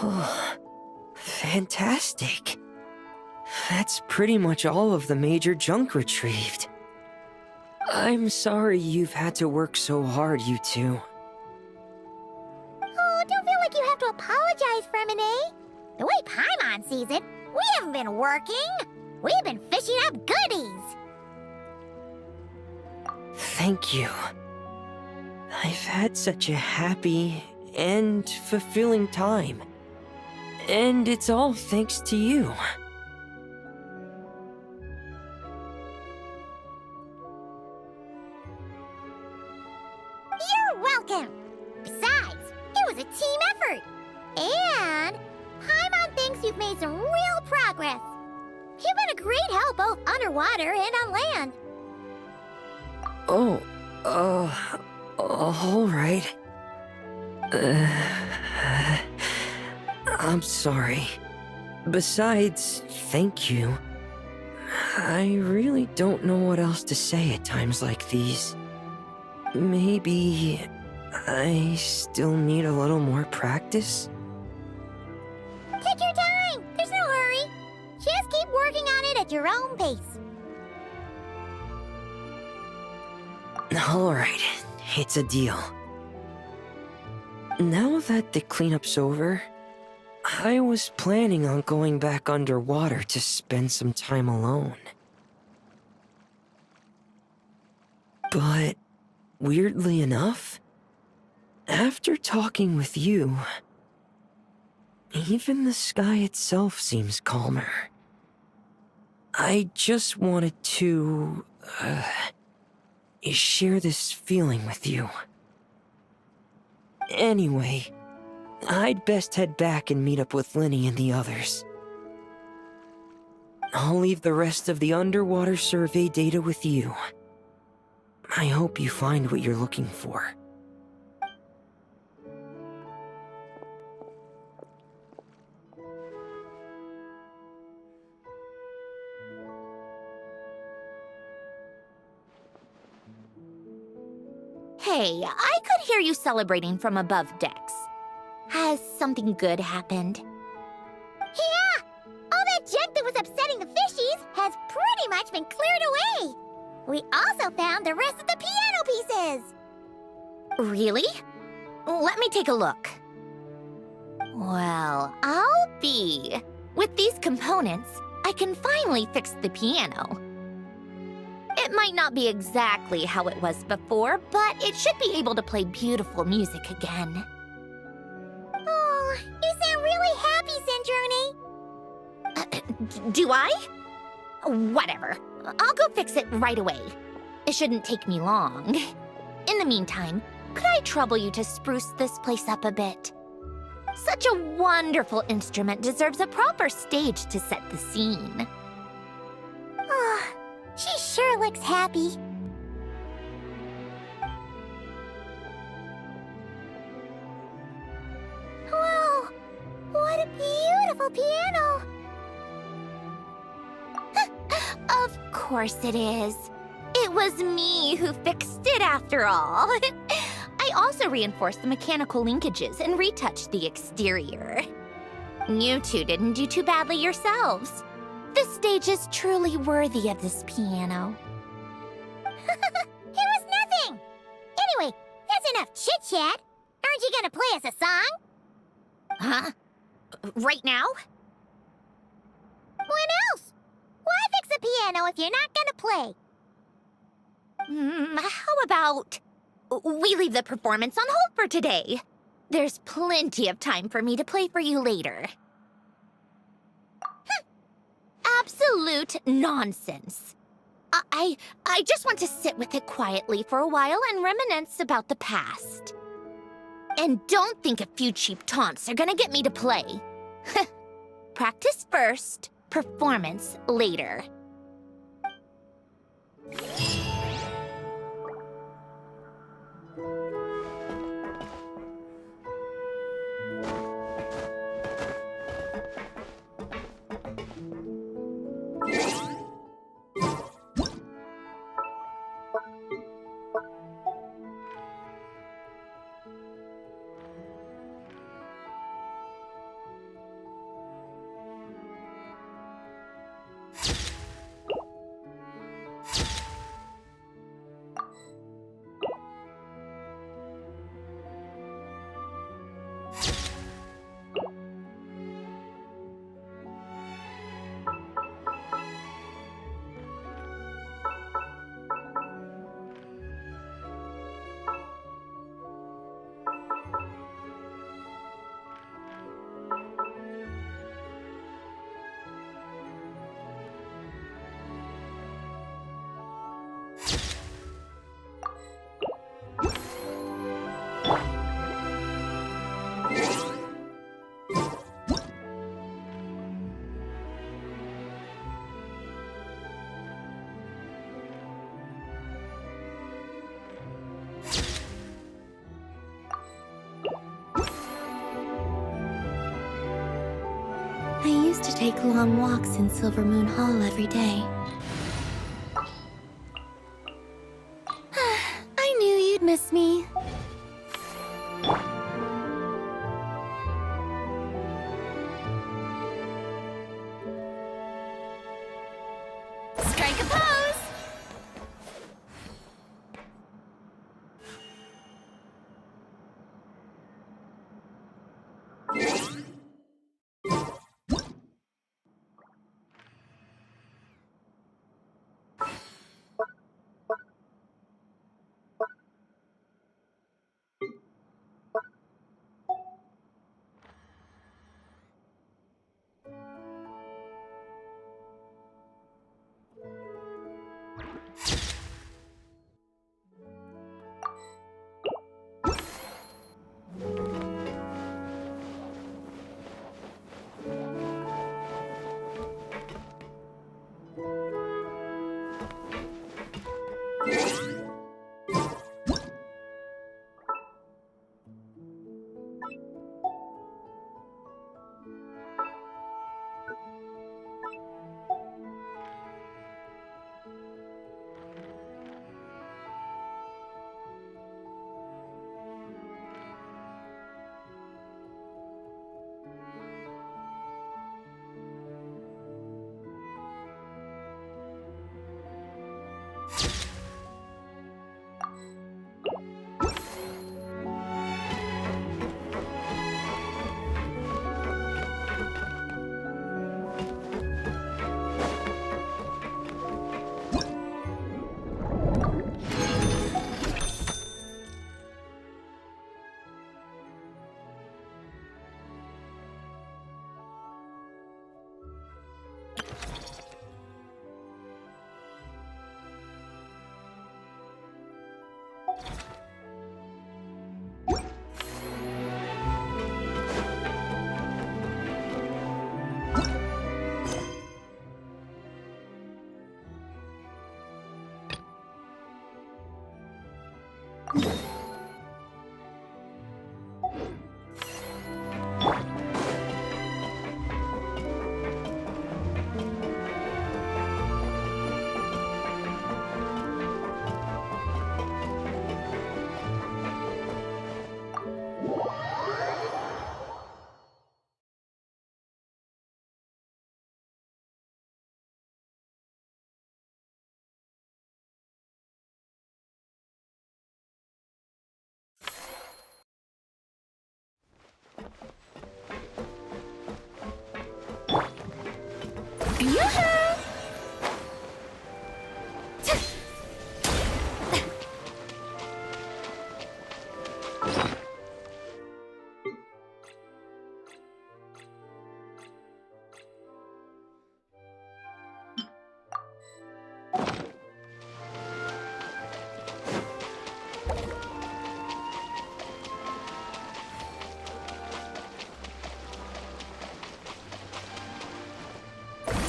Oh, fantastic. That's pretty much all of the major junk retrieved. I'm sorry you've had to work so hard, you two. Oh, don't feel like you have to apologize, Fremine. The way Paimon sees it, we haven't been working. We've been fishing up goodies. Thank you. I've had such a happy and fulfilling time. And it's all thanks to you. You're welcome. Besides, it was a team effort. And Paimon thinks you've made some real progress. You've been a great help both underwater and on land. Oh, all right. I'm sorry. Besides, thank you. I really don't know what else to say at times like these. Maybe I still need a little more practice? Take your time. There's no hurry. Just keep working on it at your own pace. All right, it's a deal. Now that the cleanup's over, I was planning on going back underwater to spend some time alone. But, weirdly enough, after talking with you, even the sky itself seems calmer. I just wanted to, share this feeling with you. Anyway, I'd best head back and meet up with Linny and the others. I'll leave the rest of the underwater survey data with you. I hope you find what you're looking for. Hey, I could hear you celebrating from above decks. Has something good happened? Yeah! All that junk that was upsetting the fishies has pretty much been cleared away. We also found the rest of the piano pieces. Really? Let me take a look. Well, I'll be. With these components, I can finally fix the piano. It might not be exactly how it was before, but it should be able to play beautiful music again. Oh, you sound really happy, Sandrone. Do I? Whatever. I'll go fix it right away. It shouldn't take me long. In the meantime, could I trouble you to spruce this place up a bit? Such a wonderful instrument deserves a proper stage to set the scene. Oh, she sure looks happy. Whoa! What a beautiful piano! Of course it is. It was me who fixed it after all. I also reinforced the mechanical linkages and retouched the exterior. You two didn't do too badly yourselves. This stage is truly worthy of this piano. It was nothing! Anyway, that's enough chit-chat. Aren't you gonna play us a song? Huh? Right now? When else? Why fix the piano if you're not gonna play? How about we leave the performance on hold for today? There's plenty of time for me to play for you later. Absolute nonsense. I just want to sit with it quietly for a while and reminisce about the past. And don't think a few cheap taunts are gonna get me to play. Practice first, performance later. I used to take long walks in Silver Moon Hall every day. I knew you'd miss me. Strike a pose!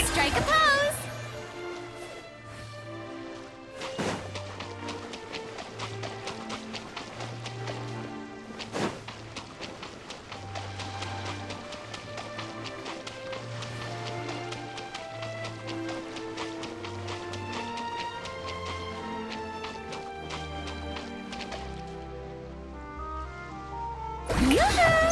Strike a pose! Yoo-hoo!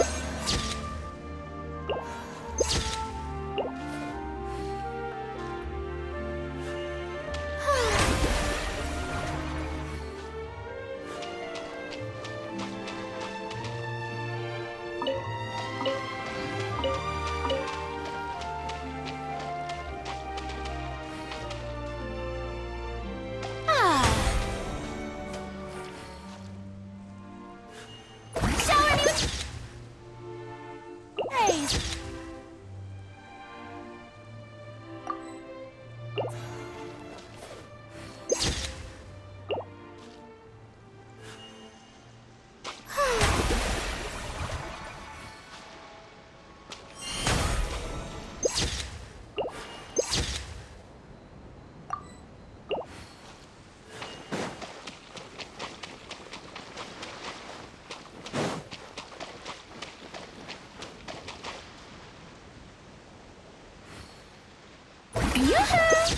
Yoo-hoo!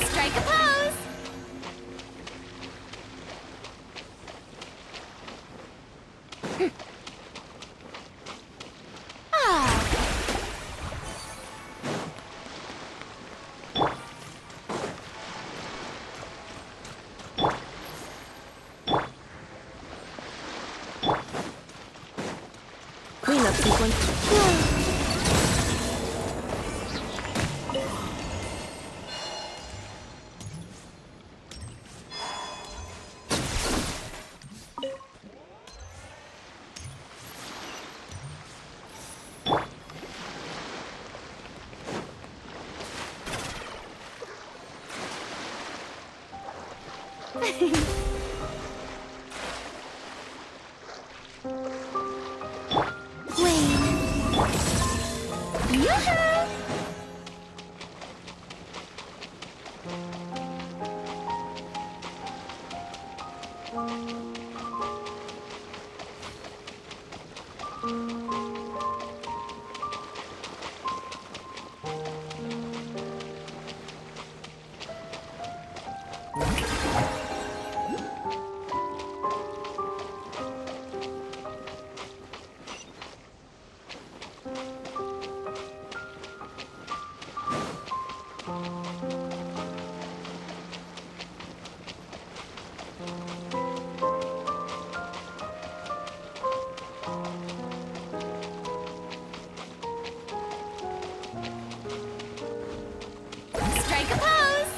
Strike a pose! Cleanup sequence. Yoo-hoo! Strike a pose!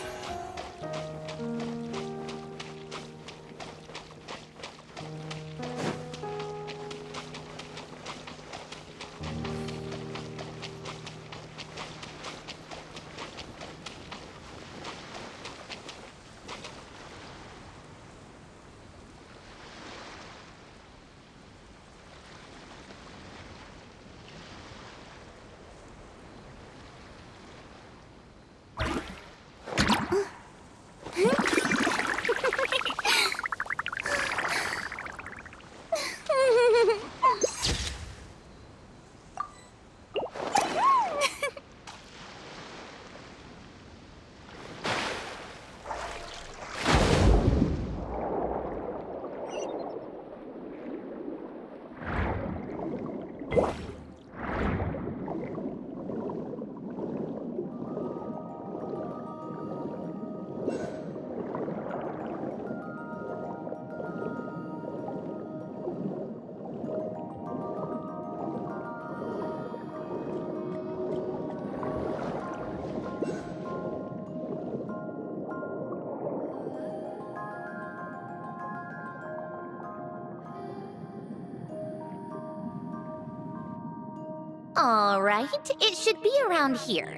All right, it should be around here.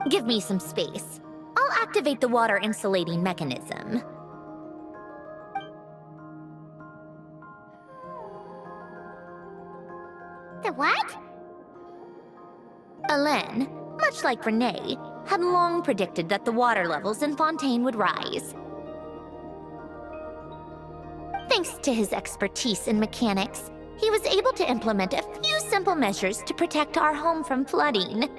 Give me some space. I'll activate the water insulating mechanism. The what? Alain, much like Renee, had long predicted that the water levels in Fontaine would rise. Thanks to his expertise in mechanics, he was able to implement a few simple measures to protect our home from flooding.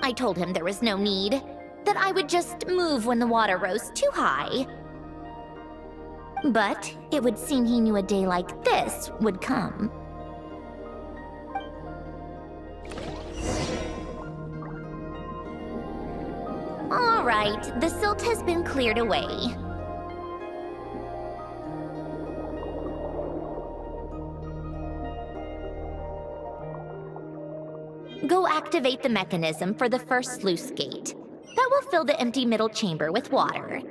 I told him there was no need, that I would just move when the water rose too high. But it would seem he knew a day like this would come. All right, the silt has been cleared away. Go activate the mechanism for the first sluice gate. That will fill the empty middle chamber with water.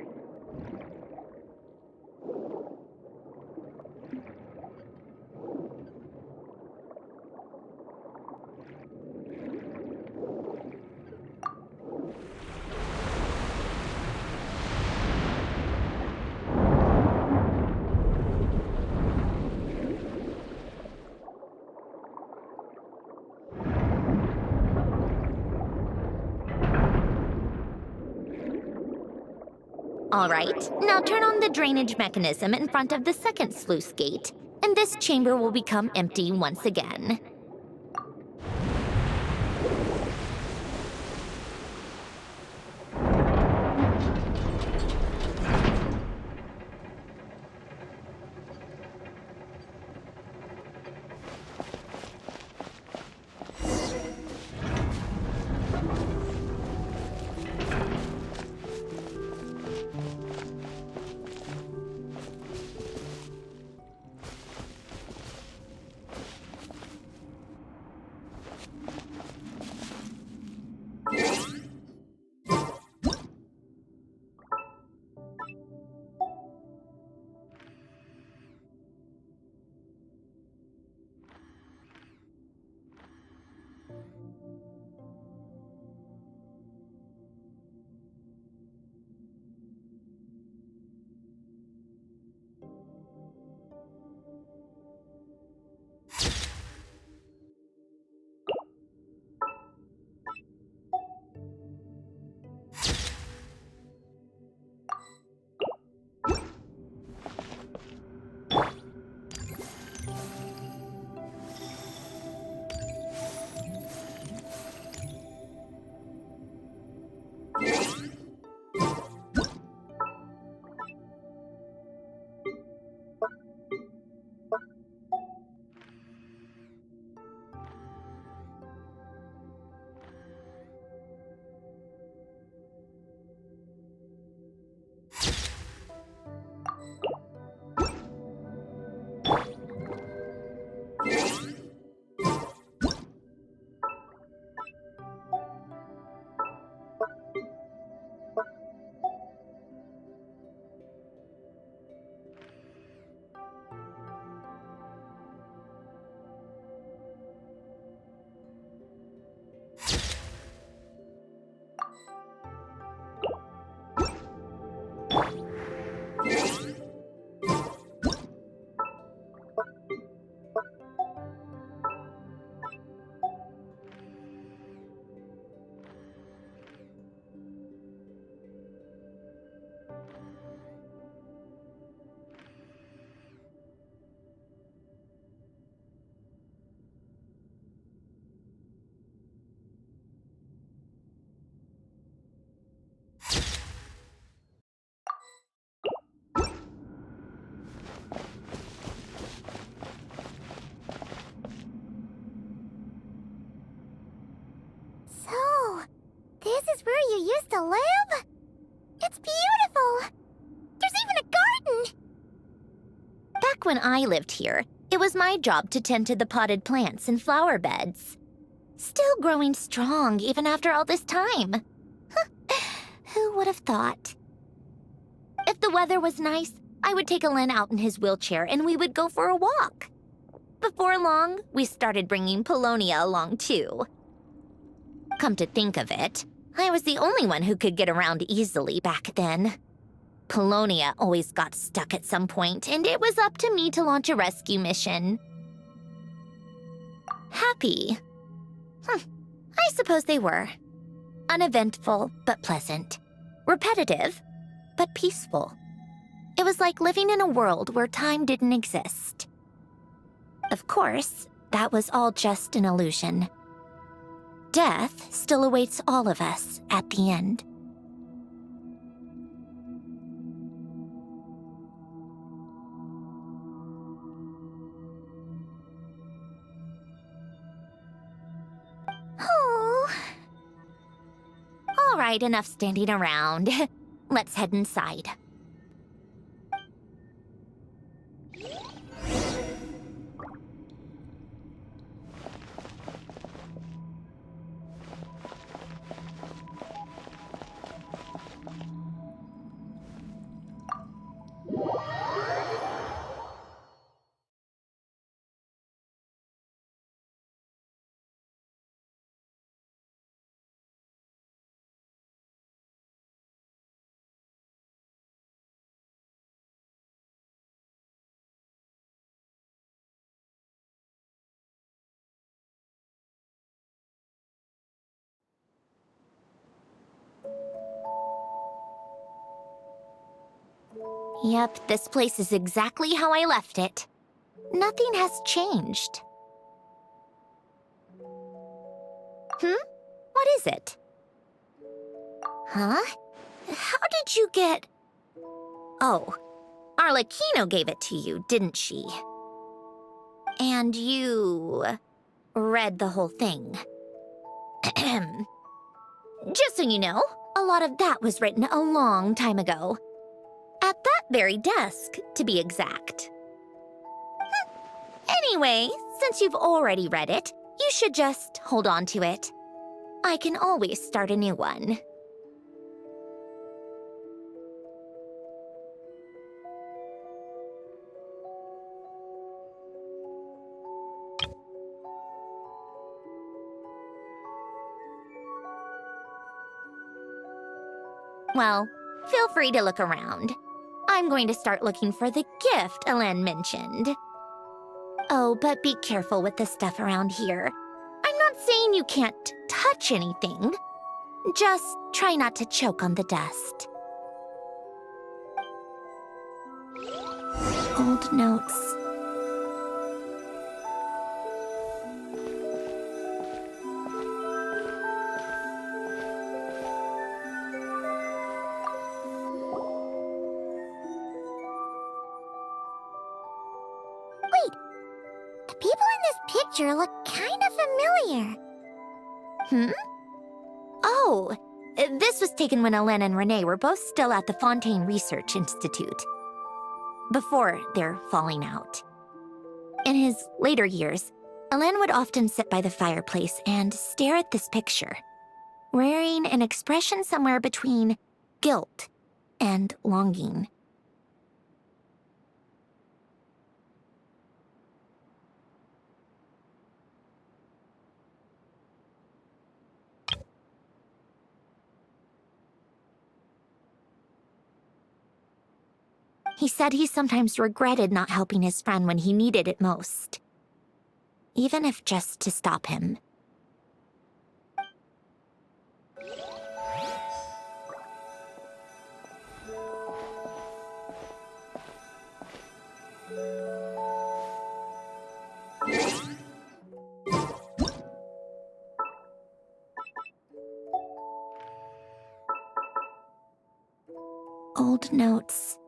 All right, now turn on the drainage mechanism in front of the second sluice gate, and this chamber will become empty once again. So, this is where you used to live? It's beautiful! There's even a garden! Back when I lived here, it was my job to tend to the potted plants and flower beds. Still growing strong even after all this time. Who would have thought? If the weather was nice, I would take Alain out in his wheelchair and we would go for a walk. Before long, we started bringing Pulonia along too. Come to think of it, I was the only one who could get around easily back then. Pulonia always got stuck at some point, and it was up to me to launch a rescue mission. Happy? I suppose they were. Uneventful, but pleasant. Repetitive, but peaceful. It was like living in a world where time didn't exist. Of course, that was all just an illusion. Death still awaits all of us at the end. Oh. All right, enough standing around. Let's head inside. Yep, this place is exactly how I left it. Nothing has changed. What is it? Huh? How did you get... Oh, Arlecchino gave it to you, didn't she? And you... read the whole thing. Just so you know, a lot of that was written a long time ago. At that very desk, to be exact. Anyway, since you've already read it, you should just hold on to it. I can always start a new one. Well, feel free to look around. I'm going to start looking for the gift Alain mentioned. Oh, but be careful with the stuff around here. I'm not saying you can't touch anything. Just try not to choke on the dust. Old notes. Wait, the people in this picture look kind of familiar. Oh, this was taken when Alain and Renee were both still at the Fontaine Research Institute. Before their falling out. In his later years, Alain would often sit by the fireplace and stare at this picture, wearing an expression somewhere between guilt and longing. He said he sometimes regretted not helping his friend when he needed it most. Even if just to stop him. Old notes.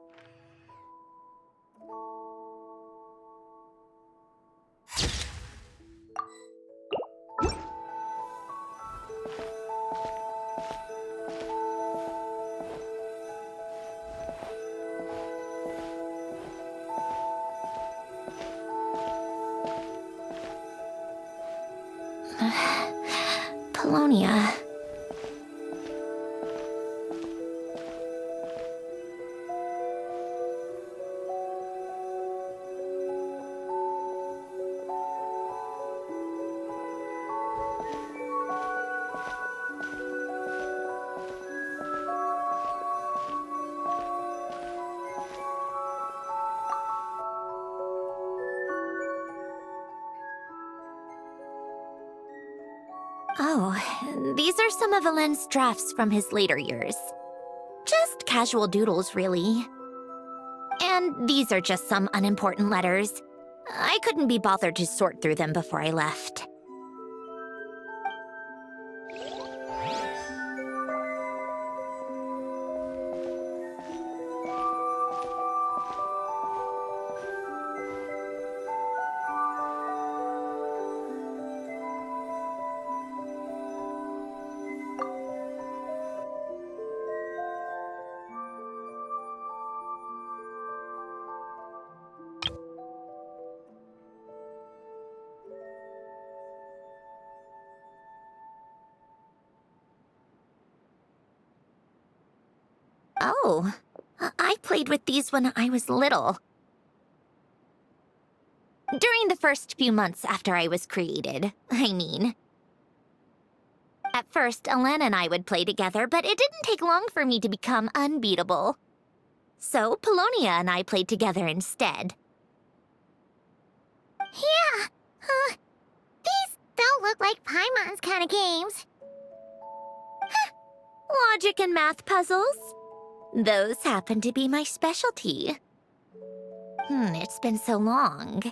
Pulonia. Oh, these are some of Alain's drafts from his later years. Just casual doodles, really. And these are just some unimportant letters. I couldn't be bothered to sort through them before I left. Oh, I played with these when I was little. During the first few months after I was created, I mean. At first, Alain and I would play together, but it didn't take long for me to become unbeatable. So, Pulonia and I played together instead. Yeah, these don't look like Paimon's kind of games. Logic and math puzzles? Those happen to be my specialty. It's been so long.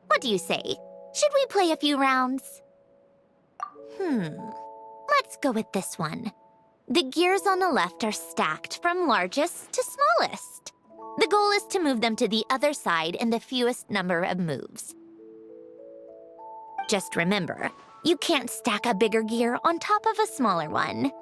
What do you say? Should we play a few rounds? Let's go with this one. The gears on the left are stacked from largest to smallest. The goal is to move them to the other side in the fewest number of moves. Just remember, you can't stack a bigger gear on top of a smaller one.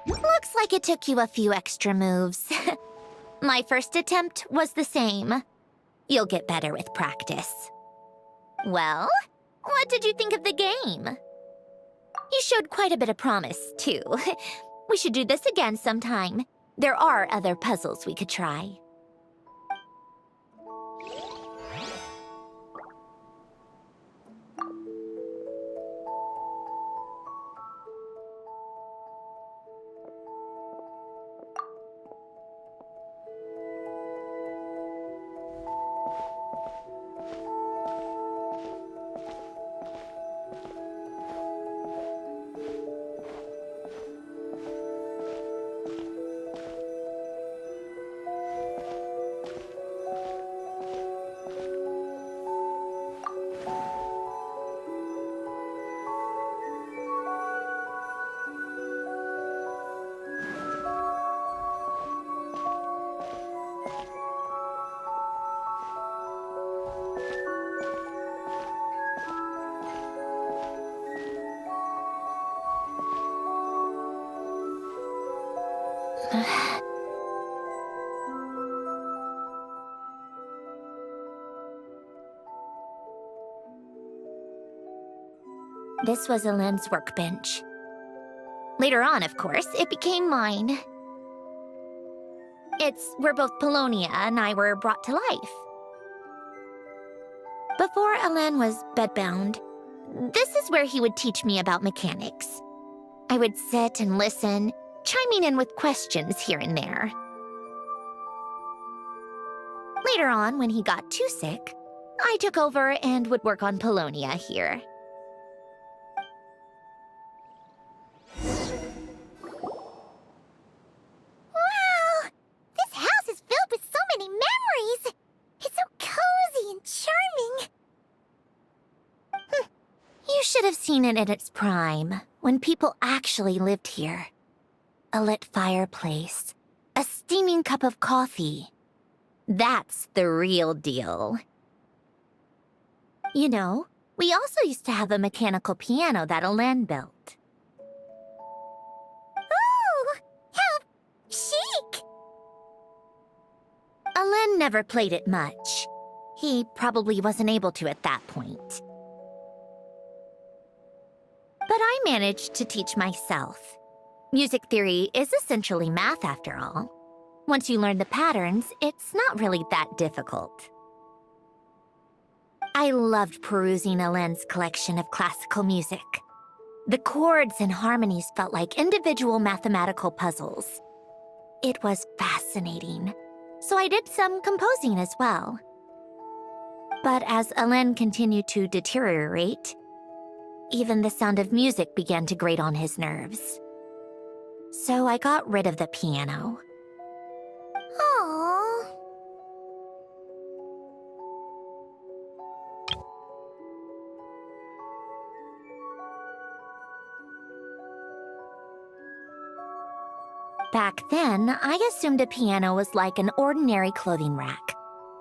Looks like it took you a few extra moves. My first attempt was the same. You'll get better with practice. Well, what did you think of the game? You showed quite a bit of promise, too. We should do this again sometime. There are other puzzles we could try. This was Alain's workbench. Later on, of course, it became mine. It's where both Pulonia and I were brought to life. Before Alain was bedbound, this is where he would teach me about mechanics. I would sit and listen, chiming in with questions here and there. Later on, when he got too sick, I took over and would work on Pulonia here. Wow! This house is filled with so many memories! It's so cozy and charming! You should have seen it in its prime, when people actually lived here. A lit fireplace, a steaming cup of coffee. That's the real deal. You know, we also used to have a mechanical piano that Alain built. Oh! How chic! Alain never played it much. He probably wasn't able to at that point. But I managed to teach myself. Music theory is essentially math, after all. Once you learn the patterns, it's not really that difficult. I loved perusing Alain's collection of classical music. The chords and harmonies felt like individual mathematical puzzles. It was fascinating, so I did some composing as well. But as Alain continued to deteriorate, even the sound of music began to grate on his nerves. So I got rid of the piano. Aww. Back then, I assumed a piano was like an ordinary clothing rack,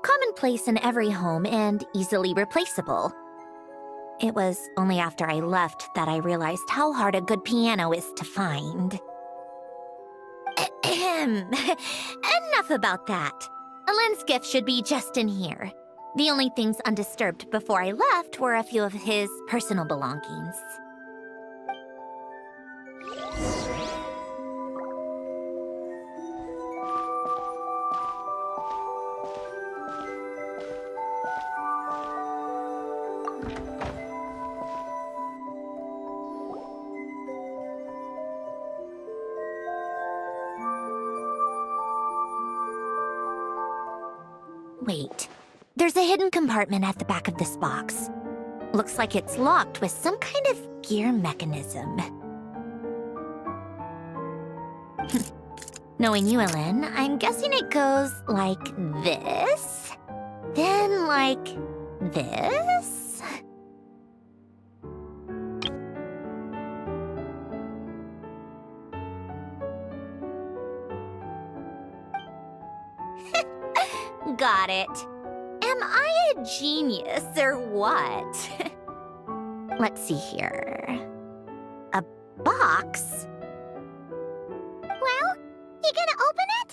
commonplace in every home and easily replaceable. It was only after I left that I realized how hard a good piano is to find. Enough about that. Alain's gift should be just in here. The only things undisturbed before I left were a few of his personal belongings. Wait, there's a hidden compartment at the back of this box. Looks like it's locked with some kind of gear mechanism. Knowing you, Alain, I'm guessing it goes like this, then like this. Got it. Am I a genius or what? Let's see here. A box? Well, you gonna open it?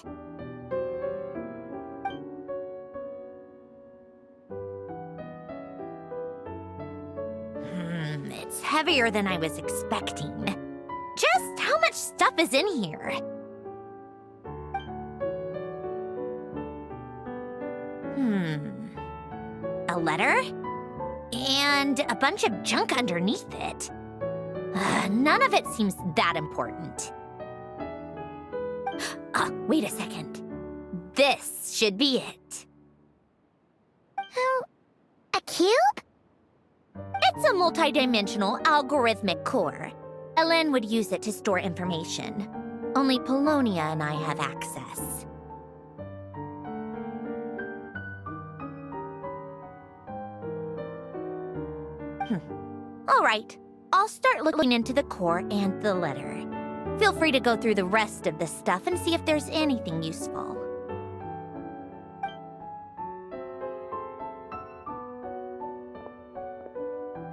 It's heavier than I was expecting. Just how much stuff is in here? A letter? And a bunch of junk underneath it. None of it seems that important. Wait a second. This should be it. Oh, a cube? It's a multidimensional algorithmic core. Alain would use it to store information. Only Pulonia and I have access. All right, I'll start looking into the core and the letter. Feel free to go through the rest of the stuff and see if there's anything useful.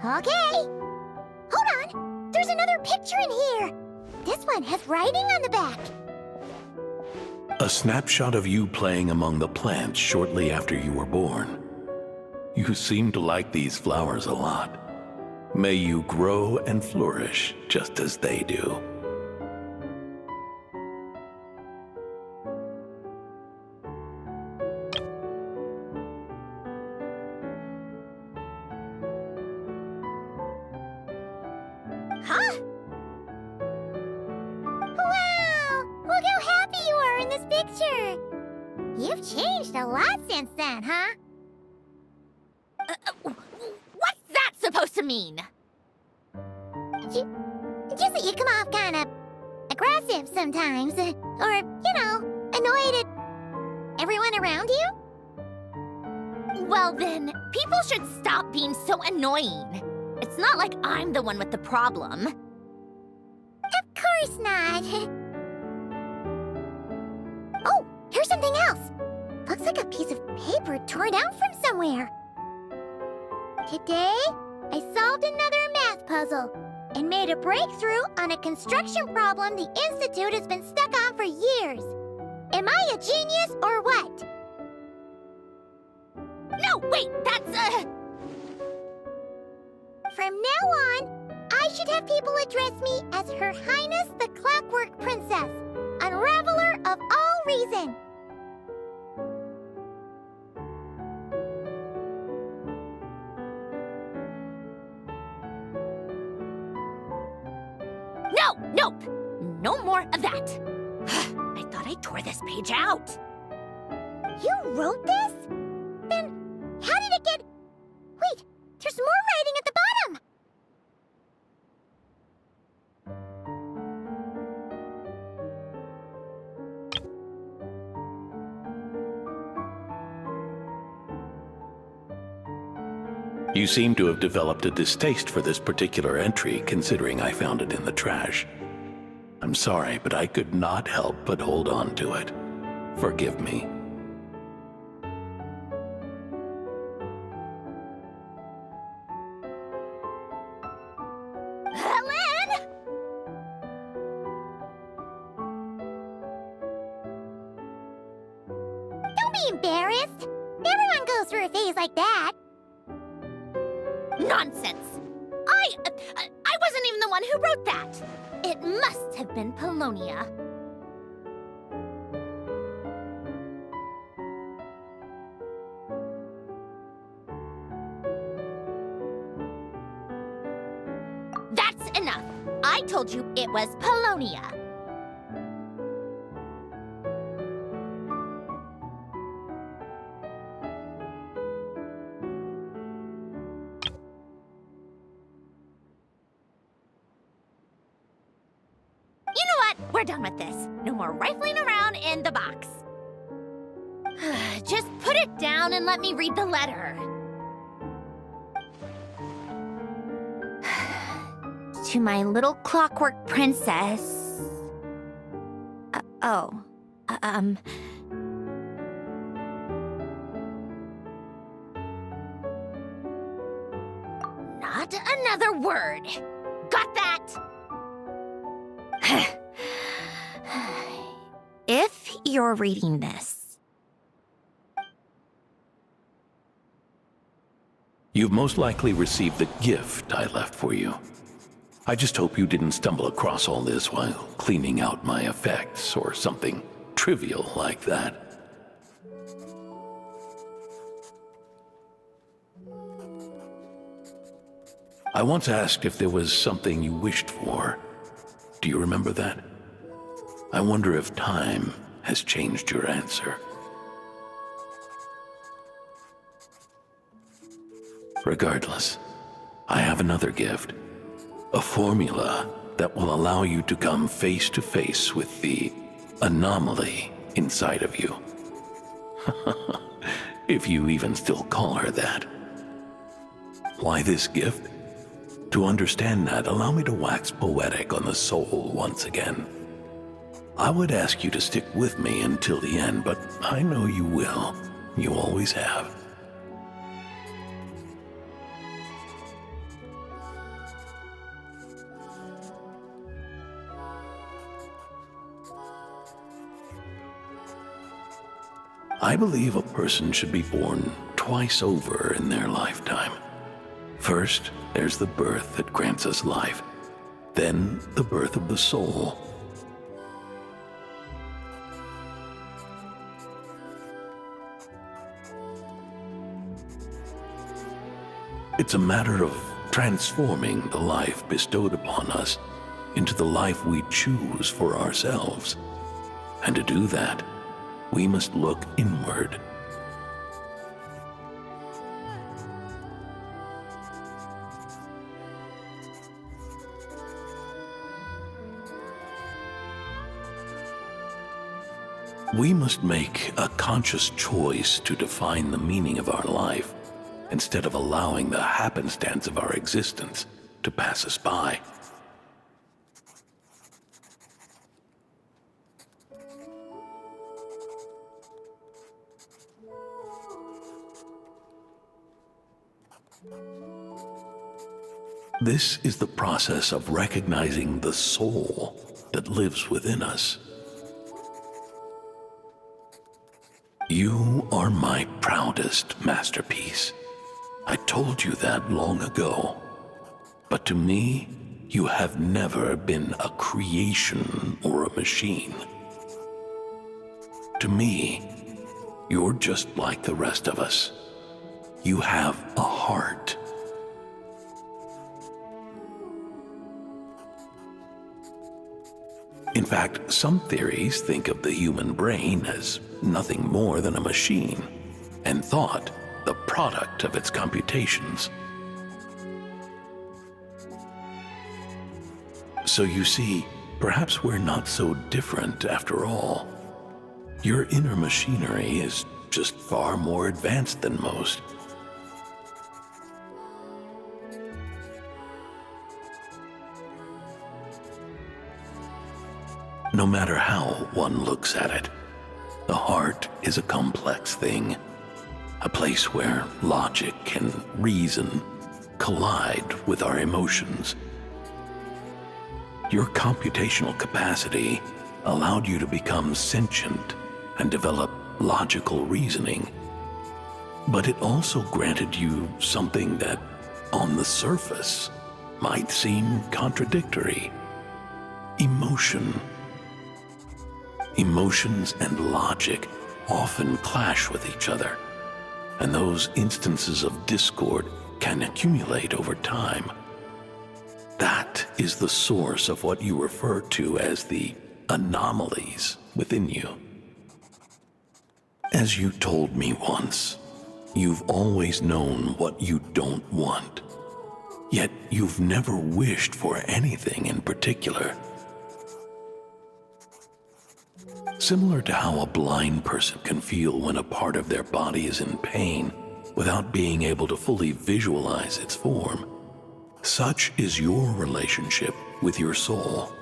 Okay. Hold on. There's another picture in here. This one has writing on the back. A snapshot of you playing among the plants shortly after you were born. You seem to like these flowers a lot. May you grow and flourish just as they do. Huh? Wow! Look how happy you are in this picture. You've changed a lot since then, huh? What's that supposed to mean? Just that you come off kind of aggressive sometimes. Or, annoyed at everyone around you? Well then, people should stop being so annoying. It's not like I'm the one with the problem. Of course not. Oh, here's something else. Looks like a piece of paper torn out from somewhere. Today, I solved another math puzzle and made a breakthrough on a construction problem the Institute has been stuck on for years. Am I a genius or what? No, wait, that's From now on, I should have people address me as Her Highness the Clockwork Princess, unraveler of all reason. Nope. No more of that. I thought I tore this page out. You wrote this? Then how did it get... Wait, there's more writing at the bottom! You seem to have developed a distaste for this particular entry, considering I found it in the trash. I'm sorry, but I could not help but hold on to it. Forgive me. Alain! Don't be embarrassed. Everyone goes through a phase like that. Nonsense! I wasn't even the one who wrote that. It must have been Pulonia. That's enough. I told you it was Pulonia. We're done with this. No more rifling around in the box. Just put it down and let me read the letter. To my little clockwork princess. Not another word. Got that? If you're reading this... You've most likely received the gift I left for you. I just hope you didn't stumble across all this while cleaning out my effects or something trivial like that. I once asked if there was something you wished for. Do you remember that? I wonder if time has changed your answer. Regardless, I have another gift. A formula that will allow you to come face to face with the anomaly inside of you. If you even still call her that. Why this gift? To understand that, allow me to wax poetic on the soul once again. I would ask you to stick with me until the end, but I know you will. You always have. I believe a person should be born twice over in their lifetime. First, there's the birth that grants us life, then the birth of the soul. It's a matter of transforming the life bestowed upon us into the life we choose for ourselves. And to do that, we must look inward. We must make a conscious choice to define the meaning of our life, instead of allowing the happenstance of our existence to pass us by. This is the process of recognizing the soul that lives within us. You are my proudest masterpiece. I told you that long ago. But to me, you have never been a creation or a machine. To me, you're just like the rest of us. You have a heart. In fact, some theories think of the human brain as nothing more than a machine, and thought the product of its computations. So you see, perhaps we're not so different after all. Your inner machinery is just far more advanced than most. No matter how one looks at it, the heart is a complex thing, a place where logic and reason collide with our emotions. Your computational capacity allowed you to become sentient and develop logical reasoning, but it also granted you something that, on the surface, might seem contradictory: emotion. Emotions and logic often clash with each other, and those instances of discord can accumulate over time. That is the source of what you refer to as the anomalies within you. As you told me once, you've always known what you don't want, yet you've never wished for anything in particular. Similar to how a blind person can feel when a part of their body is in pain without being able to fully visualize its form, such is your relationship with your soul.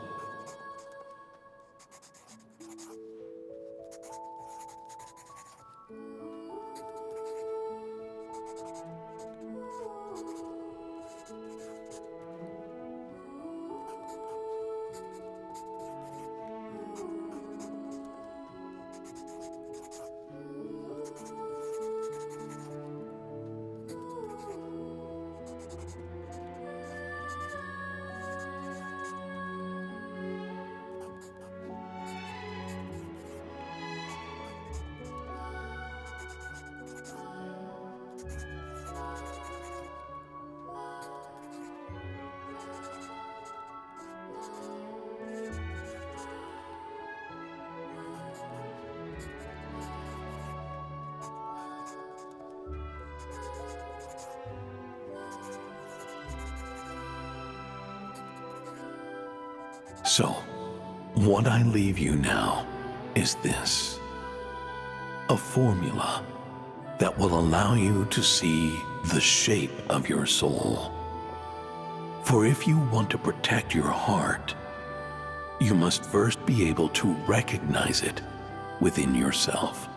So, what I leave you now is this: a formula that will allow you to see the shape of your soul. For if you want to protect your heart, you must first be able to recognize it within yourself.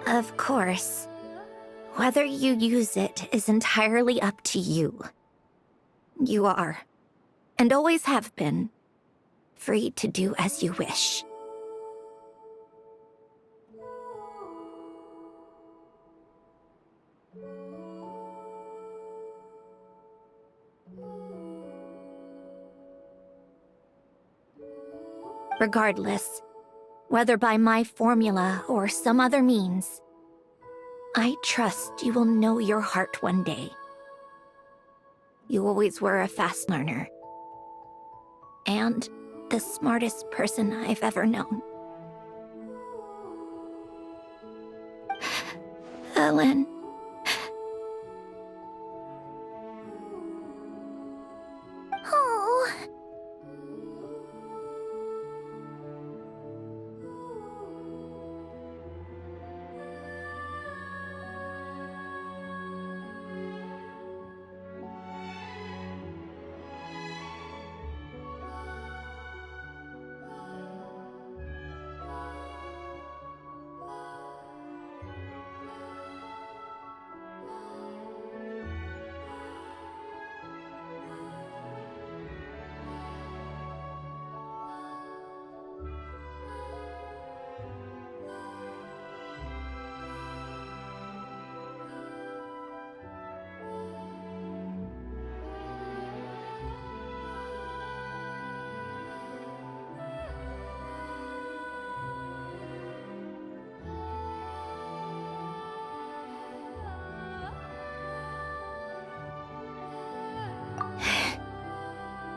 Of course. Whether you use it is entirely up to you. You are, and always have been, free to do as you wish. Regardless, whether by my formula or some other means, I trust you will know your heart one day. You always were a fast learner, and the smartest person I've ever known. Alain. Oh.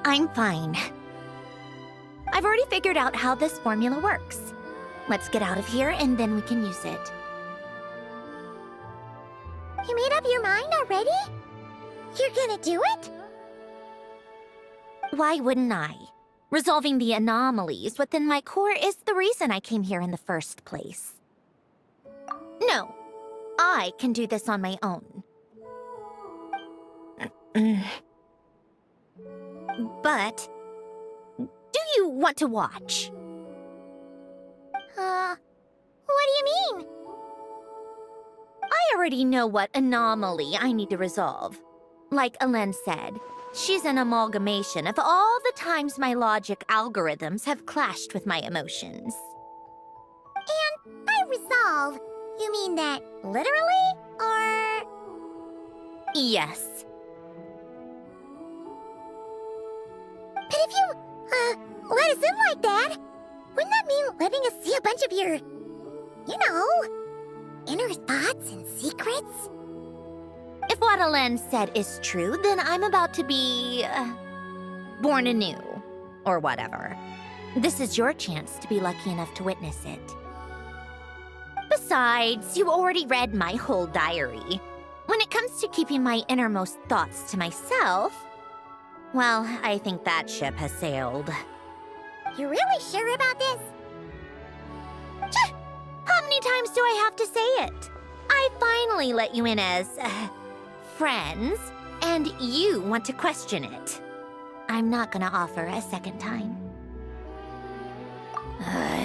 I'm fine. I've already figured out how this formula works. Let's get out of here and then we can use it. You made up your mind already? You're gonna do it? Why wouldn't I? Resolving the anomalies within my core is the reason I came here in the first place. No, I can do this on my own. But, do you want to watch? What do you mean? I already know what anomaly I need to resolve. Like Alain said, she's an amalgamation of all the times my logic algorithms have clashed with my emotions. And by resolve, you mean that literally, or...? Yes. But if you, let us in like that, wouldn't that mean letting us see a bunch of your, you know, inner thoughts and secrets? If what Alain said is true, then I'm about to be... born anew. Or whatever. This is your chance to be lucky enough to witness it. Besides, you already read my whole diary. When it comes to keeping my innermost thoughts to myself, well, I think that ship has sailed. You're really sure about this? How many times do I have to say it? I finally let you in as, friends, and you want to question it. I'm not gonna offer a second time.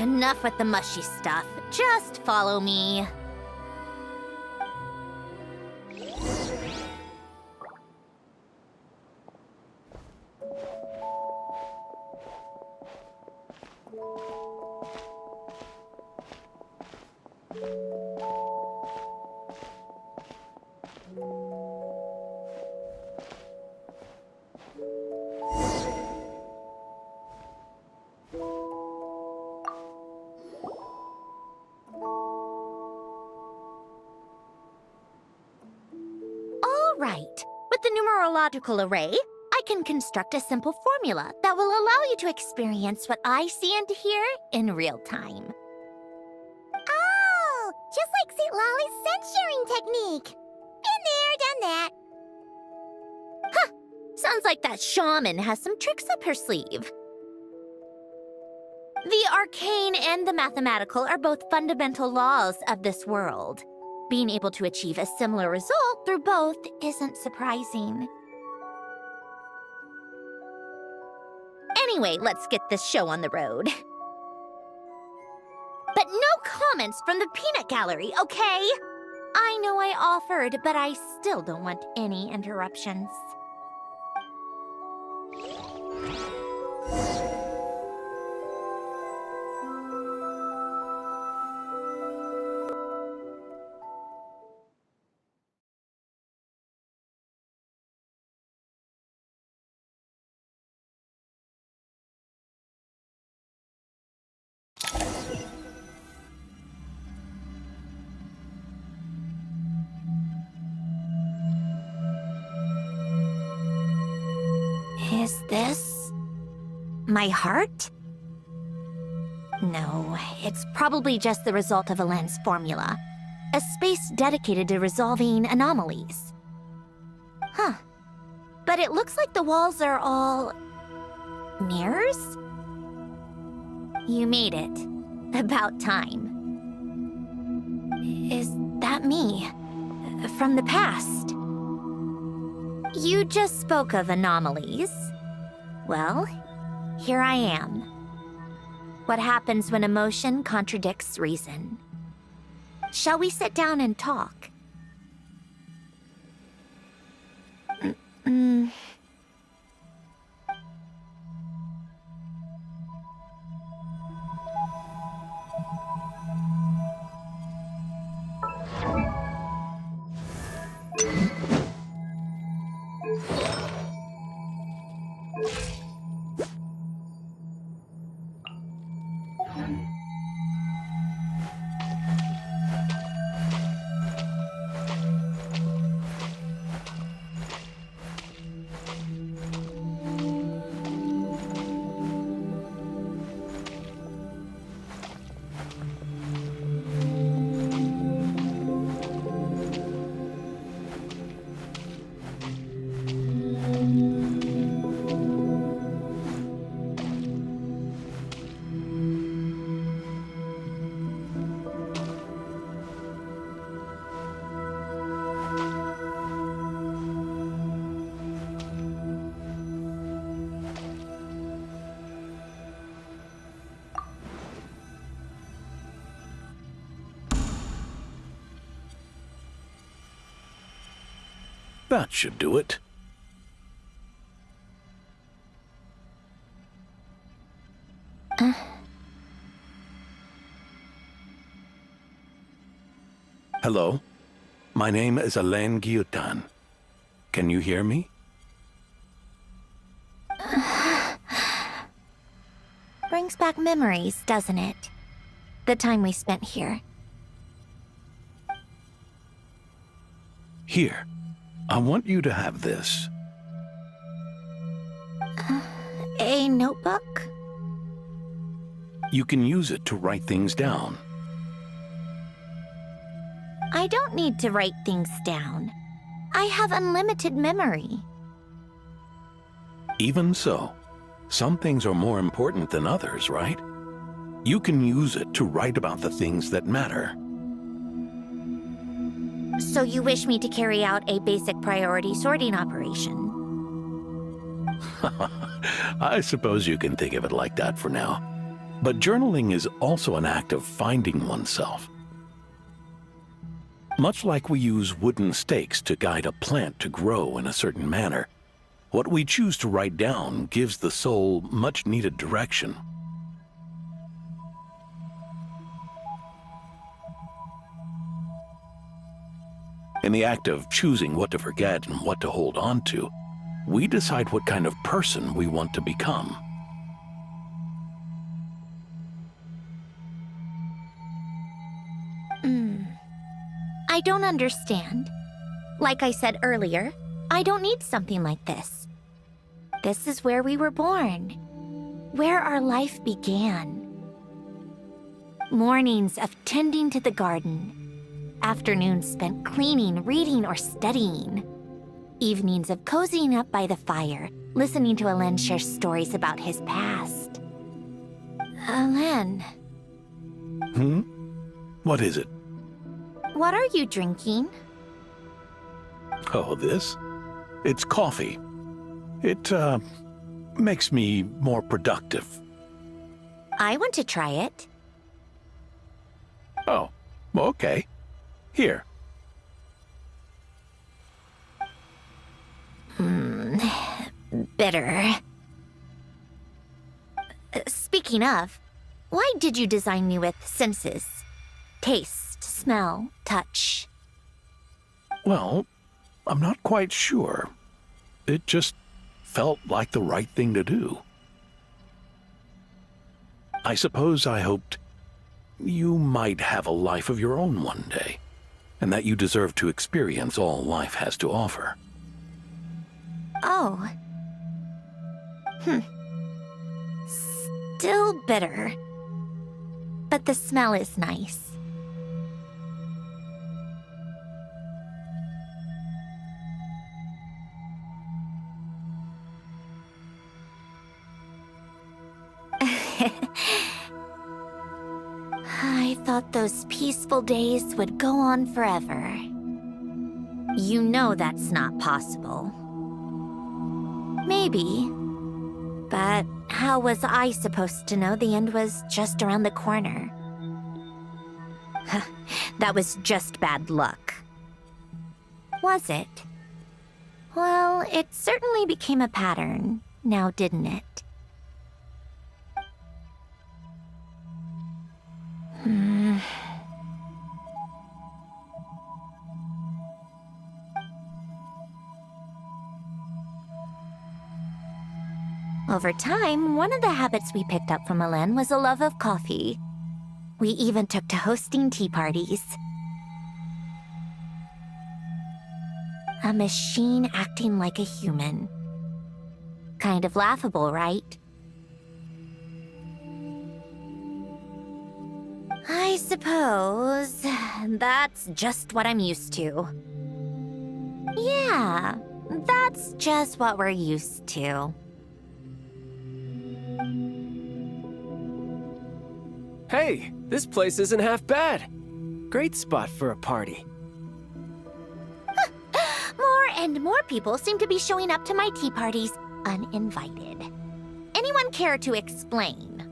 Enough with the mushy stuff. Just follow me. Right. With the numerological array, I can construct a simple formula that will allow you to experience what I see and hear in real time. Sweet Lolly's scent-sharing technique. Been there, done that. Sounds like that shaman has some tricks up her sleeve. The arcane and the mathematical are both fundamental laws of this world. Being able to achieve a similar result through both isn't surprising. Anyway, let's get this show on the road. But no comments from the peanut gallery, okay? I know I offered, but I still don't want any interruptions. Is this my heart? No, it's probably just the result of Alain's formula. A space dedicated to resolving anomalies. Huh. But it looks like the walls are all mirrors? You made it. About time. Is that me? From the past? You just spoke of anomalies. Well, here I am. What happens when emotion contradicts reason? Shall we sit down and talk? That should do it. Hello? My name is Alain Guillotin. Can you hear me? Brings back memories, doesn't it? The time we spent here. Here. I want you to have this. A notebook? You can use it to write things down. I don't need to write things down. I have unlimited memory. Even so, some things are more important than others, right? You can use it to write about the things that matter. So you wish me to carry out a basic priority sorting operation? I suppose you can think of it like that for now. But journaling is also an act of finding oneself. Much like we use wooden stakes to guide a plant to grow in a certain manner, what we choose to write down gives the soul much-needed direction. In the act of choosing what to forget and what to hold on to, we decide what kind of person we want to become. I don't understand. Like I said earlier, I don't need something like this. This is where we were born, where our life began. Mornings of tending to the garden, Afternoons spent cleaning, reading, or studying. Evenings of cozying up by the fire, listening to Alain share stories about his past. Alain, What is it? what are you drinking? Oh, this? It's coffee. It, makes me more productive. I want to try it. Oh, okay. Here. Bitter. Speaking of, why did you design me with senses? Taste, smell, touch. Well, I'm not quite sure. It just felt like the right thing to do. I suppose I hoped you might have a life of your own one day, and that you deserve to experience all life has to offer. Oh. Still bitter. But the smell is nice. I thought those peaceful days would go on forever. You know that's not possible. Maybe. But how was I supposed to know the end was just around the corner? That was just bad luck. Was it? Well, it certainly became a pattern, now didn't it? Over time, one of the habits we picked up from Alain was a love of coffee. We even took to hosting tea parties. A machine acting like a human. Kind of laughable, right? I suppose that's just what I'm used to. Yeah, that's just what we're used to. Hey, this place isn't half bad. Great spot for a party. More and more people seem to be showing up to my tea parties uninvited. Anyone care to explain?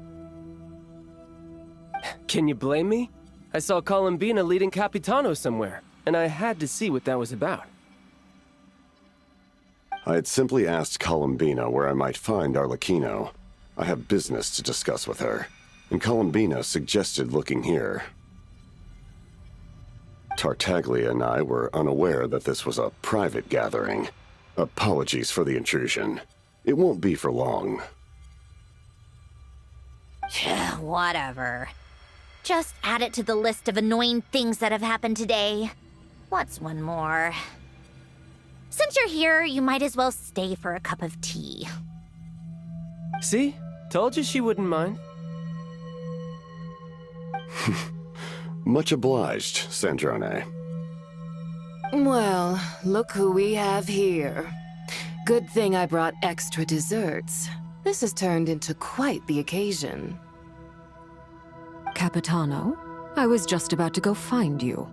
Can you blame me? I saw Columbina leading Capitano somewhere, and I had to see what that was about. I had simply asked Columbina where I might find Arlecchino. I have business to discuss with her, and Columbina suggested looking here. Tartaglia and I were unaware that this was a private gathering. Apologies for the intrusion. It won't be for long. Whatever. Just add it to the list of annoying things that have happened today. What's one more? Since you're here, you might as well stay for a cup of tea. See? Told you she wouldn't mind. Much obliged, Sandrone. Well, look who we have here. Good thing I brought extra desserts. This has turned into quite the occasion. Capitano, I was just about to go find you.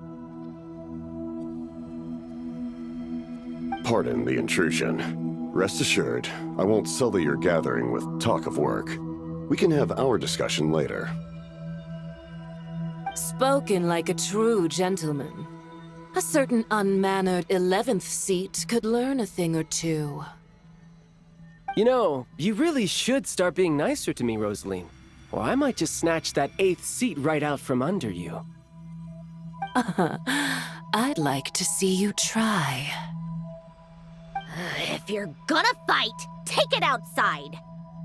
Pardon the intrusion. Rest assured, I won't sully your gathering with talk of work. We can have our discussion later. Spoken like a true gentleman. A certain unmannered 11th seat could learn a thing or two. You know, you really should start being nicer to me, Rosaline. Or I might just snatch that 8th seat right out from under you. I'd like to see you try. If you're gonna fight, take it outside.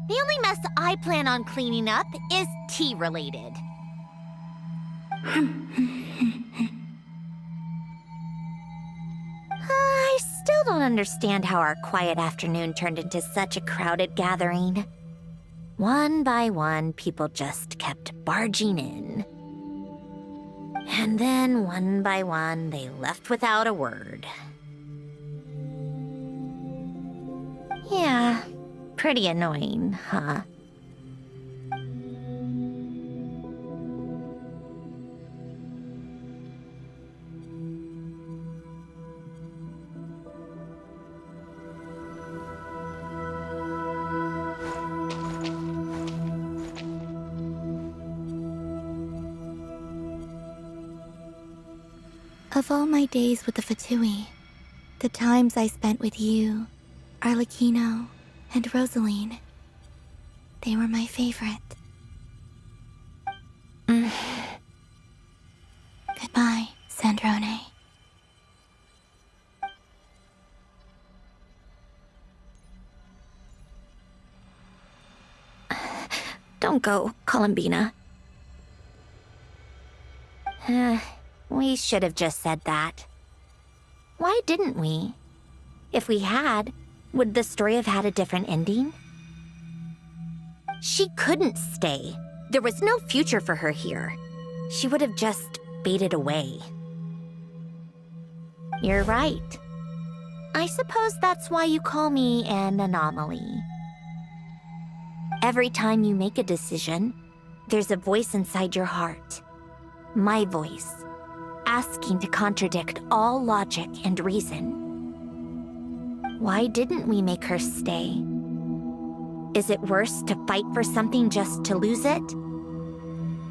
The only mess I plan on cleaning up is tea-related. I still don't understand how our quiet afternoon turned into such a crowded gathering. One by one, people just kept barging in. And then, one by one, they left without a word. Yeah, pretty annoying, huh? Of all my days with the Fatui, the times I spent with you, Arlecchino, and Rosaline, they were my favorite. Goodbye, Sandrone. Don't go, Columbina. We should have just said that. Why didn't we? If we had, would the story have had a different ending? She couldn't stay. There was no future for her here. She would have just faded away. You're right. I suppose that's why you call me an anomaly. Every time you make a decision, there's a voice inside your heart. My voice. Asking to contradict all logic and reason. Why didn't we make her stay? Is it worse to fight for something just to lose it?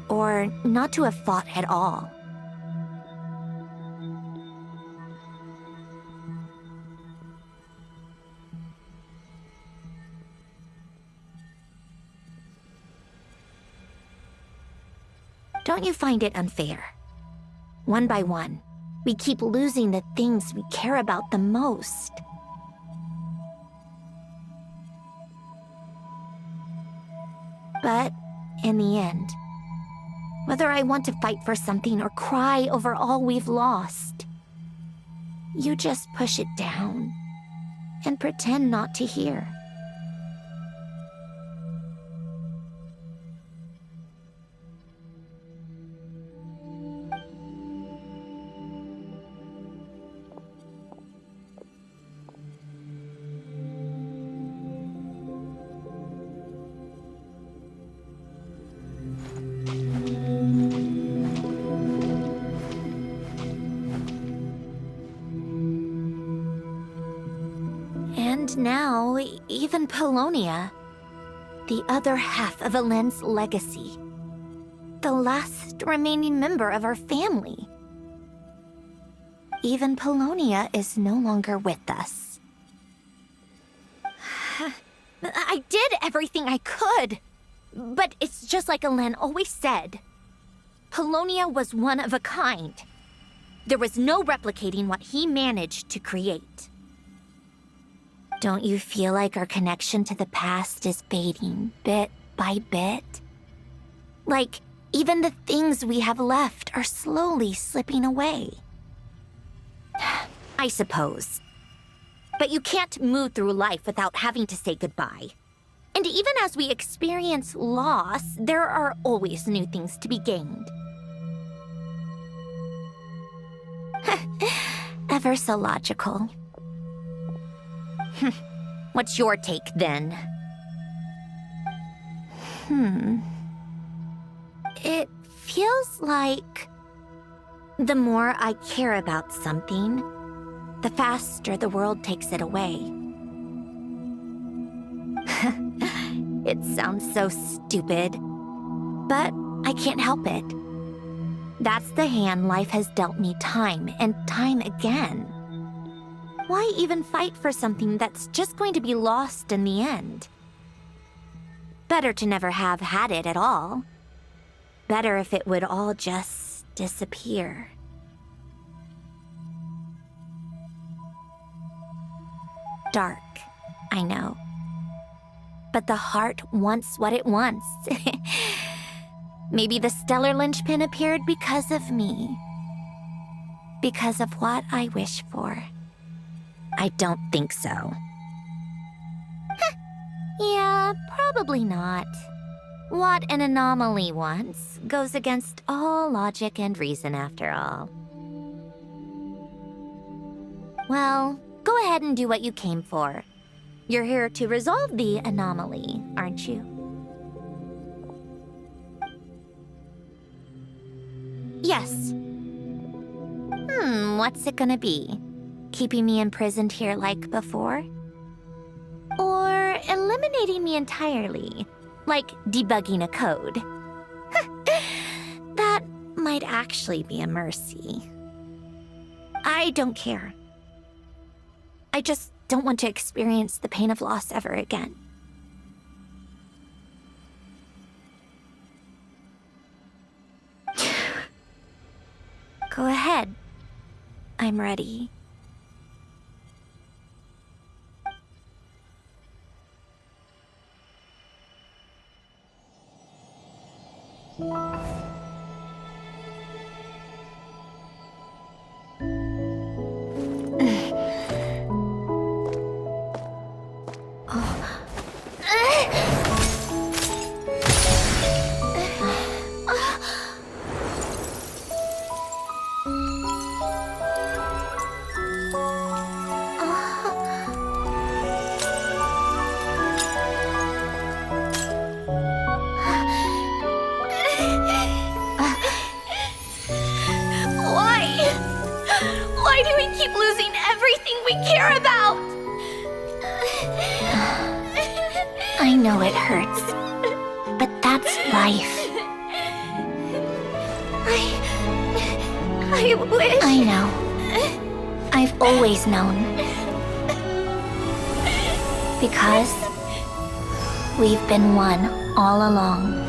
Or not to have fought at all? Don't you find it unfair? One by one, we keep losing the things we care about the most. But in the end, whether I want to fight for something or cry over all we've lost, you just push it down and pretend not to hear. And now, even Pulonia, the other half of Alain's legacy, the last remaining member of our family. Even Pulonia is no longer with us. I did everything I could, but it's just like Alain always said. Pulonia was one of a kind. There was no replicating what he managed to create. Don't you feel like our connection to the past is fading bit by bit? Like, even the things we have left are slowly slipping away. I suppose. But you can't move through life without having to say goodbye. And even as we experience loss, there are always new things to be gained. Ever so logical. What's your take, then? It feels like the more I care about something, the faster the world takes it away. It sounds so stupid, but I can't help it. That's the hand life has dealt me time and time again. Why even fight for something that's just going to be lost in the end? Better to never have had it at all. Better if it would all just disappear. Dark, I know. But the heart wants what it wants. Maybe the stellar linchpin appeared because of me. Because of what I wish for. I don't think so. Yeah, probably not. What an anomaly wants goes against all logic and reason after all. Well, go ahead and do what you came for. You're here to resolve the anomaly, aren't you? Yes. What's it gonna be? Keeping me imprisoned here like before? Or eliminating me entirely, like debugging a code? That might actually be a mercy. I don't care. I just don't want to experience the pain of loss ever again. Go ahead. I'm ready. Why do we keep losing everything we care about? I know it hurts, but that's life. I wish... I know. I've always known. Because we've been one all along.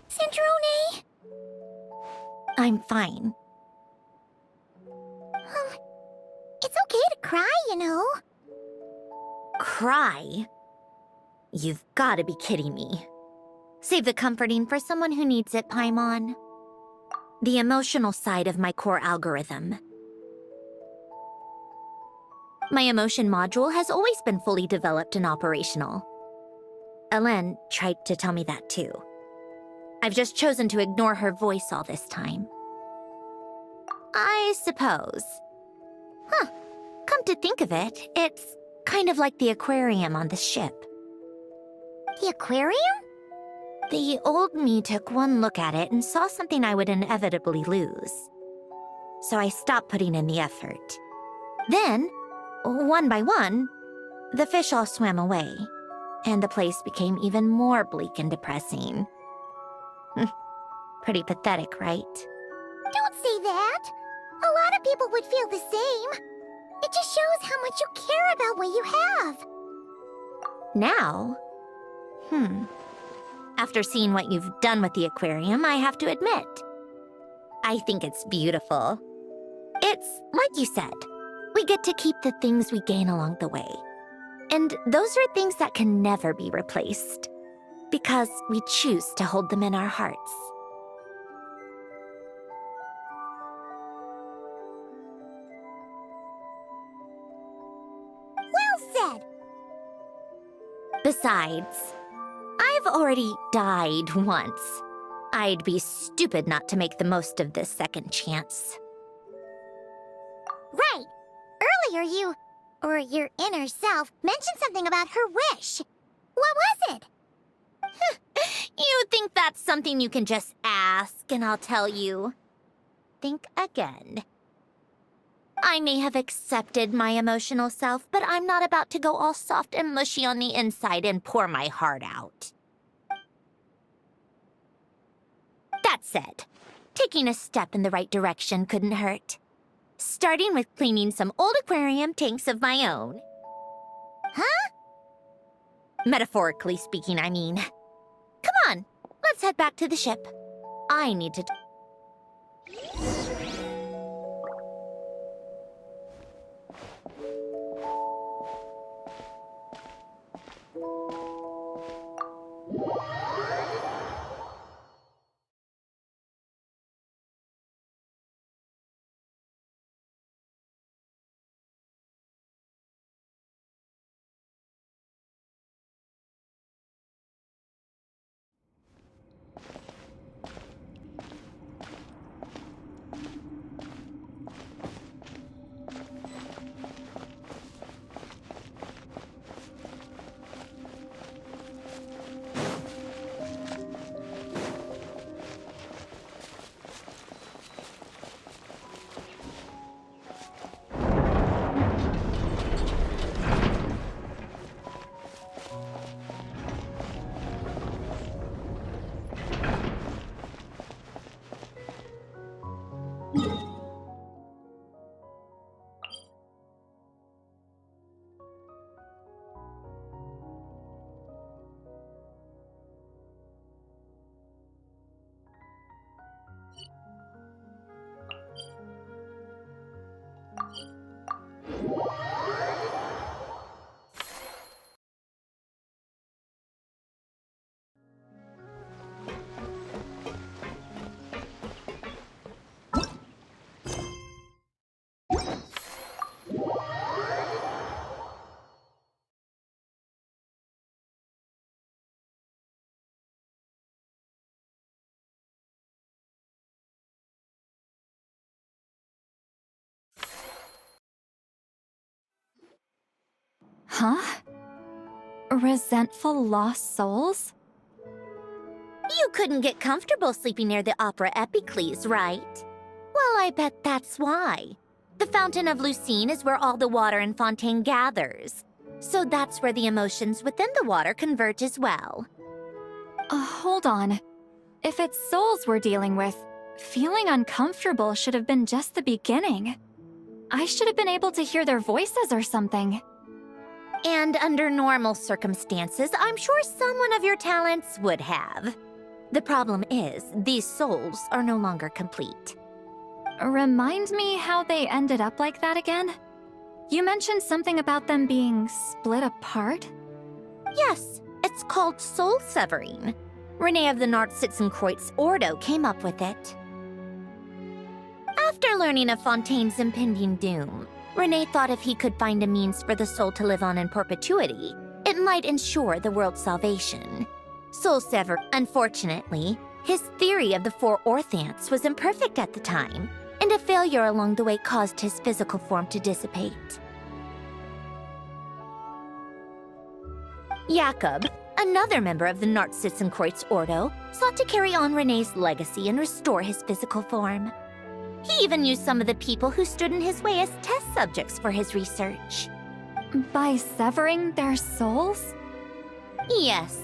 Sandrone! I'm fine. It's okay to cry, you know. Cry? You've got to be kidding me. Save the comforting for someone who needs it, Paimon. The emotional side of my core algorithm. My emotion module has always been fully developed and operational. Alain tried to tell me that too. I've just chosen to ignore her voice all this time. I suppose. Come to think of it, it's kind of like the aquarium on the ship. The aquarium? The old me took one look at it and saw something I would inevitably lose. So I stopped putting in the effort. Then, one by one, the fish all swam away, and the place became even more bleak and depressing. Pretty pathetic, right? Don't say that. A lot of people would feel the same. It just shows how much you care about what you have. Now? After seeing what you've done with the aquarium, I have to admit, I think it's beautiful. It's like you said, we get to keep the things we gain along the way. And those are things that can never be replaced, because we choose to hold them in our hearts. Well said. Besides, I've already died once. I'd be stupid not to make the most of this second chance. Right. Earlier you, or your inner self, mentioned something about her wish. What was it? You think that's something you can just ask, and I'll tell you. Think again. I may have accepted my emotional self, but I'm not about to go all soft and mushy on the inside and pour my heart out. That said, taking a step in the right direction couldn't hurt. Starting with cleaning some old aquarium tanks of my own. Huh? Metaphorically speaking, I mean. Come on, let's head back to the ship. I need to... Huh? Resentful lost souls? You couldn't get comfortable sleeping near the Opera Epicles, right? Well, I bet that's why. The Fountain of Lucine is where all the water in Fontaine gathers. So that's where the emotions within the water converge as well. Hold on. If it's souls we're dealing with, feeling uncomfortable should have been just the beginning. I should have been able to hear their voices or something. And under normal circumstances, I'm sure someone of your talents would have. The problem is, these souls are no longer complete. Remind me how they ended up like that again? You mentioned something about them being split apart? Yes, it's called soul severing. René of the Narcitzenkreuz Ordo came up with it. After learning of Fontaine's impending doom, René thought if he could find a means for the soul to live on in perpetuity, it might ensure the world's salvation. Soul sever. Unfortunately, his theory of the four orthants was imperfect at the time, and a failure along the way caused his physical form to dissipate. Jakob, another member of the Narcitzenkreuz Ordo, sought to carry on René's legacy and restore his physical form. He even used some of the people who stood in his way as test subjects for his research. By severing their souls? Yes.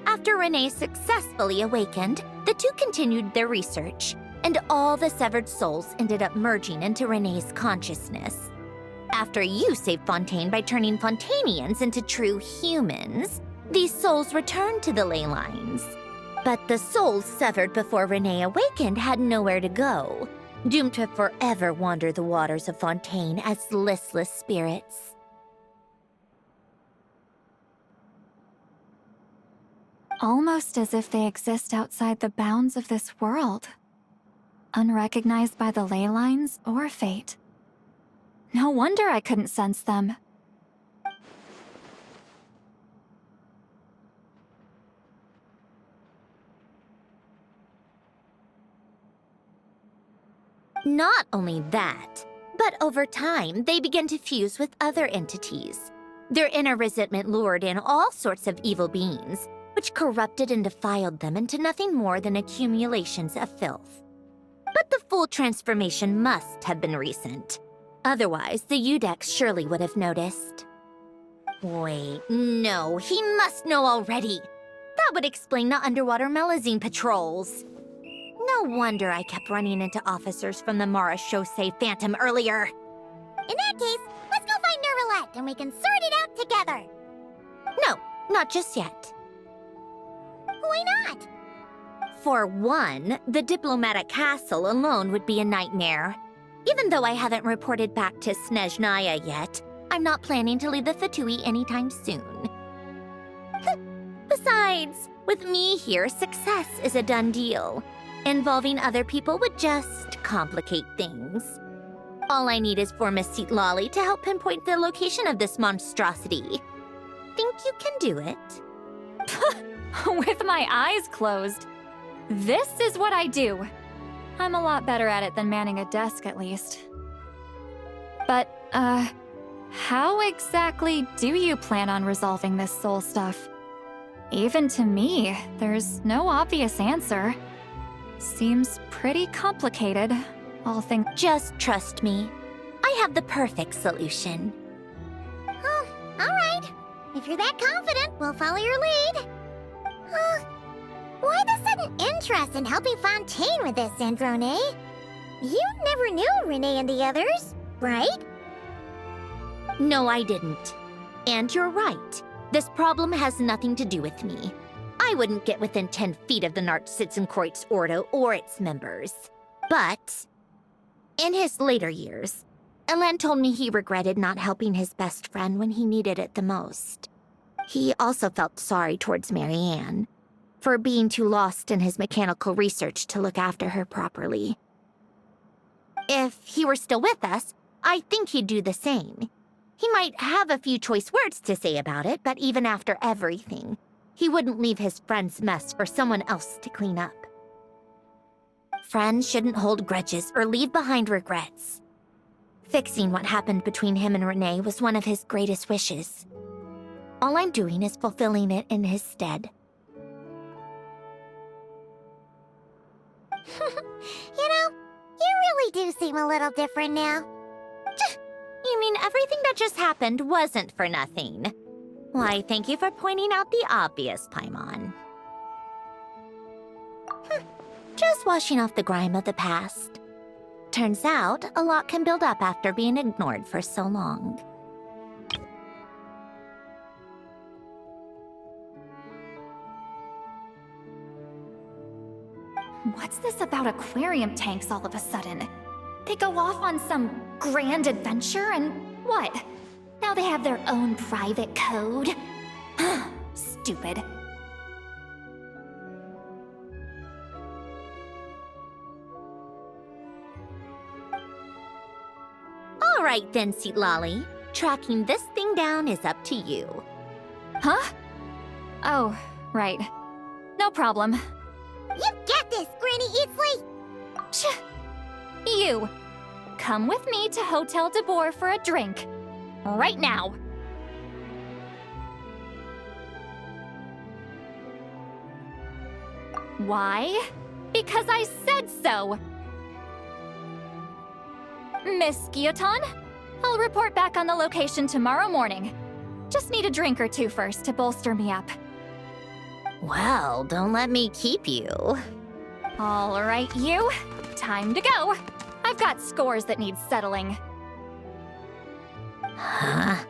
After René successfully awakened, the two continued their research, and all the severed souls ended up merging into René's consciousness. After you saved Fontaine by turning Fontainians into true humans, these souls returned to the ley lines. But the souls severed before René awakened had nowhere to go, doomed to forever wander the waters of Fontaine as listless spirits. Almost as if they exist outside the bounds of this world. Unrecognized by the ley lines or fate. No wonder I couldn't sense them. Not only that, but over time, they began to fuse with other entities. Their inner resentment lured in all sorts of evil beings, which corrupted and defiled them into nothing more than accumulations of filth. But the full transformation must have been recent. Otherwise, the Udex surely would have noticed. Wait, no, he must know already. That would explain the underwater Melazine patrols. No wonder I kept running into officers from the Mara Chaussee Phantom earlier. In that case, let's go find Nervalette and we can sort it out together. No, not just yet. Why not? For one, the diplomatic castle alone would be a nightmare. Even though I haven't reported back to Snezhnaya yet, I'm not planning to leave the Fatui anytime soon. Besides, with me here, success is a done deal. Involving other people would just complicate things. All I need is for Miss Citlali to help pinpoint the location of this monstrosity. Think you can do it? With my eyes closed. This is what I do. I'm a lot better at it than manning a desk, at least. But, how exactly do you plan on resolving this soul stuff? Even to me, there's no obvious answer. Seems pretty complicated, all things. Just trust me. I have the perfect solution. Oh, all right. If you're that confident, we'll follow your lead. Why the sudden interest in helping Fontaine with this, Sandrone? You never knew Renee and the others, right? No, I didn't. And you're right. This problem has nothing to do with me. I wouldn't get within 10 feet of the Nartsitzenkreuz Ordo or its members. But in his later years, Alain told me he regretted not helping his best friend when he needed it the most. He also felt sorry towards Marianne for being too lost in his mechanical research to look after her properly. If he were still with us, I think he'd do the same. He might have a few choice words to say about it, but even after everything, he wouldn't leave his friend's mess for someone else to clean up. Friends shouldn't hold grudges or leave behind regrets. Fixing what happened between him and Renee was one of his greatest wishes. All I'm doing is fulfilling it in his stead. You know, you really do seem a little different now. You mean everything that just happened wasn't for nothing? Why, thank you for pointing out the obvious, Paimon. Just washing off the grime of the past. Turns out, a lot can build up after being ignored for so long. What's this about aquarium tanks all of a sudden? They go off on some grand adventure and what? Now they have their own private code? Stupid. All right then, Citlali. Tracking this thing down is up to you. Huh? Oh, right. No problem. You get this, Granny Eatsley! You! Come with me to Hotel de Boer for a drink. Right now! Why? Because I said so! Miss Guillotin, I'll report back on the location tomorrow morning. Just need a drink or two first to bolster me up. Well, don't let me keep you. All right, you. Time to go. I've got scores that need settling. Huh?